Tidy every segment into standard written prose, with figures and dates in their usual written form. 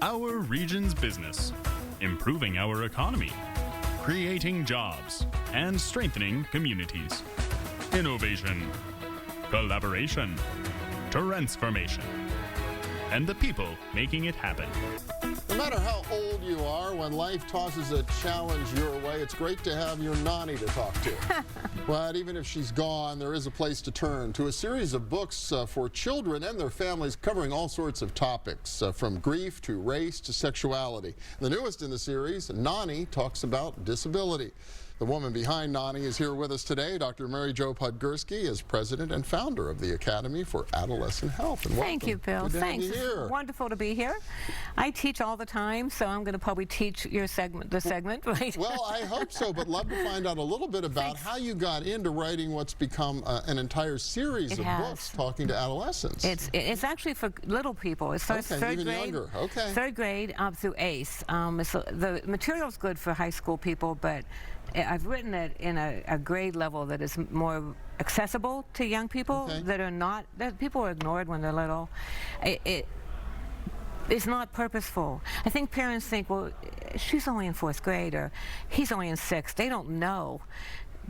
Our region's business, improving our economy, creating jobs, and strengthening communities. Innovation, collaboration, transformation, and the people making it happen. No matter how old you are, when life tosses a challenge your way, it's great to have your Nonnie to talk to. But even if she's gone, there is a place to turn to a series of books for children and their families covering all sorts of topics, from grief to race to sexuality. The newest in the series, Nonnie talks about disability. The woman behind Nonnie is here with us today. Dr. Mary Jo Podgurski is president and founder of the Academy for Adolescent Health. And Thank you, Bill. Good to Thanks. have you here. It's wonderful to be here. I teach all the time, so I'm going to probably teach your segment, right? Well, I hope so, but love to find out a little bit about how you got into writing what's become an entire series of books talking to adolescents. It's actually for little people. It starts third grade, younger. Okay. Third grade up through eighth. So the material's good for high school people, but I've written it in a grade level that is more accessible to young people that people are ignored when they're little. It's not purposeful. I think parents think, well, she's only in fourth grade or he's only in sixth. They don't know.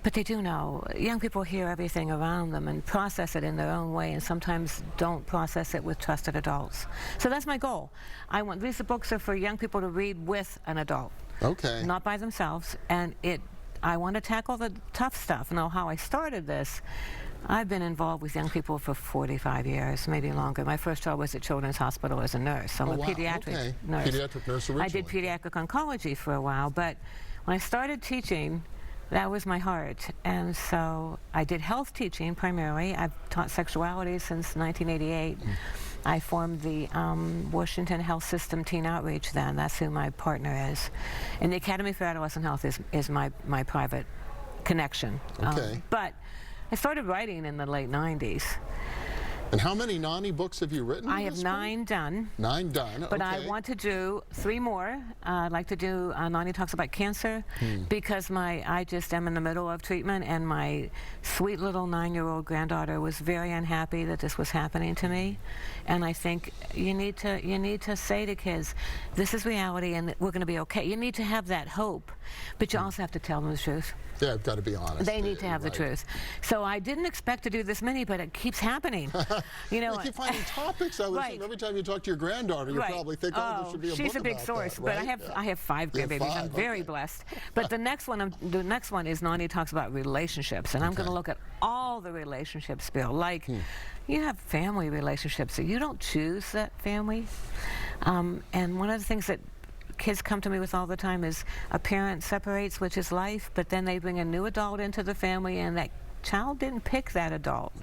But they do know. Young people hear everything around them and process it in their own way, and sometimes don't process it with trusted adults. So that's my goal. These books are for young people to read with an adult. Okay. Not by themselves. And I want to tackle the tough stuff. Now, how I started this, I've been involved with young people for 45 years, maybe longer. My first job was at Children's Hospital as a nurse. I'm a pediatric nurse. Pediatric nurse originally. I did pediatric oncology for a while, but when I started teaching, that was my heart. And so I did health teaching primarily. I've taught sexuality since 1988. I formed the Washington Health System Teen Outreach then. That's who my partner is. And the Academy for Adolescent Health is my private connection. Okay. But I started writing in the late 90s. And how many Nonnie books have you written? I have 9 done. 9 done, But I want to do 3 more. I'd like to do Nonnie Talks About Cancer because I just am in the middle of treatment, and my sweet little 9-year-old granddaughter was very unhappy that this was happening to me. And I think you need to say to kids, this is reality and we're going to be okay. You need to have that hope, but you also have to tell them the truth. Yeah, I've got to be honest. They need to have the truth. So I didn't expect to do this many, but it keeps happening. You know, you keep finding topics. I would assume every time you talk to your granddaughter, you probably think, oh, there should be a book she's a big about source. that, But right? I have 5 grandbabies. I'm very blessed. But the next one is Nonnie Talks About Relationships, and I'm going to look at all the relationships, Bill. Like, you have family relationships, so you don't choose that family. And one of the things that kids come to me with all the time is a parent separates, which is life, but then they bring a new adult into the family, and that child didn't pick that adult.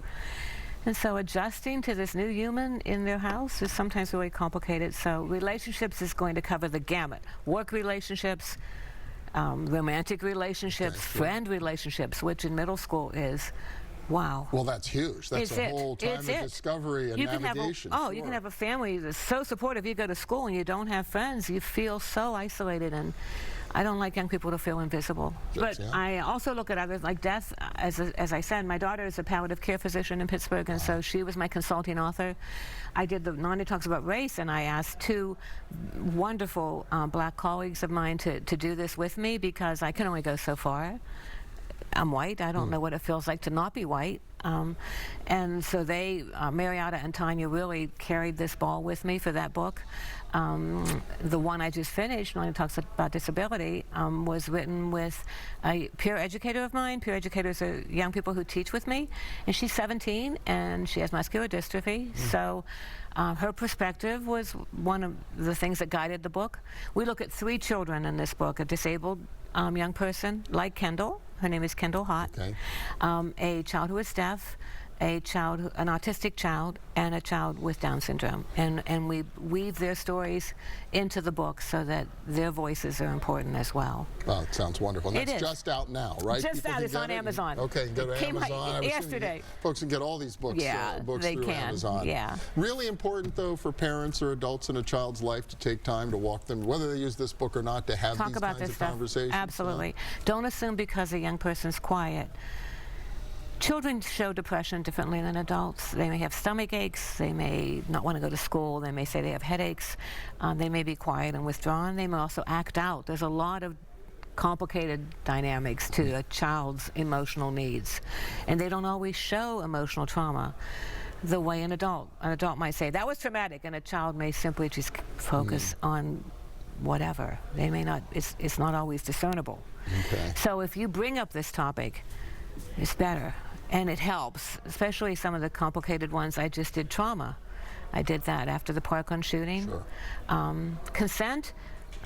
And so adjusting to this new human in their house is sometimes really complicated. So relationships is going to cover the gamut. Work relationships, romantic relationships, friend relationships, which in middle school is, wow. Well, that's huge. That's a whole time of discovery and navigation. You can have a family that's so supportive. You go to school and you don't have friends. You feel so isolated, and I don't like young people to feel invisible. But I also look at others like death. As I said, my daughter is a palliative care physician in Pittsburgh, and so she was my consulting author. I did the Nonnie Talks About Race, and I asked 2 wonderful black colleagues of mine to do this with me because I can only go so far. I'm white. I don't know what it feels like to not be white. And so they, Marietta and Tanya, really carried this ball with me for that book. The one I just finished, Nonnie Talks About Disability, was written with a peer educator of mine. Peer educators are young people who teach with me. And she's 17, and she has muscular dystrophy. So her perspective was one of the things that guided the book. We look at 3 children in this book: a disabled young person like Kendall. Her name is Kendall Hott. A child who is deaf, an autistic child, and a child with Down syndrome. And we weave their stories into the book so that their voices are important as well. Oh, it sounds wonderful. And that's just out now, right? Just out. It's on Amazon. Okay, you can go to Amazon. Yesterday. Folks can get all these books, books they through can. Amazon. Yeah. Really important, though, for parents or adults in a child's life to take time to walk them, whether they use this book or not, to have these kinds of conversations. Absolutely. Don't assume because a young person's quiet Children show depression differently than adults. They may have stomach aches. They may not want to go to school. They may say they have headaches. They may be quiet and withdrawn. They may also act out. There's a lot of complicated dynamics to a child's emotional needs, and they don't always show emotional trauma the way an adult might say that was traumatic, and a child may simply just focus on whatever. They may not, it's not always discernible. Okay. So if you bring up this topic, it's better, and it helps, especially some of the complicated ones. I just did trauma. I did that after the Parkland shooting. Sure. Consent,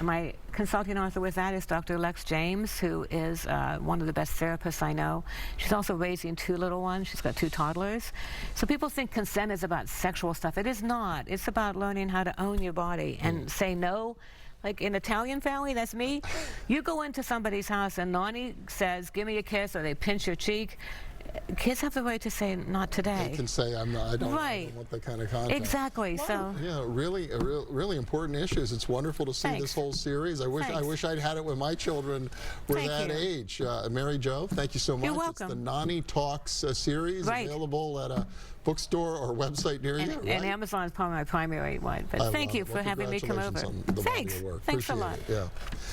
my consulting author with that is Dr. Lex James, who is one of the best therapists I know. She's also raising 2 little ones. She's got 2 toddlers. So people think consent is about sexual stuff. It is not. It's about learning how to own your body and say no. Like in Italian family, that's me. You go into somebody's house and Nonnie says, "Give me a kiss," or they pinch your cheek. Kids have the right to say, "Not today." They can say, I don't want that kind of contact. Exactly. Well, so yeah, really important issues. It's wonderful to see this whole series. I wish I'd had it when my children were that age. Mary Jo, thank you so much. You're welcome. It's the Nonnie Talks series, available at a bookstore or website near you. And Amazon is probably my primary one. But thank you for having me come over. Congratulations on the body of work. Thanks a lot. Appreciate it. Yeah.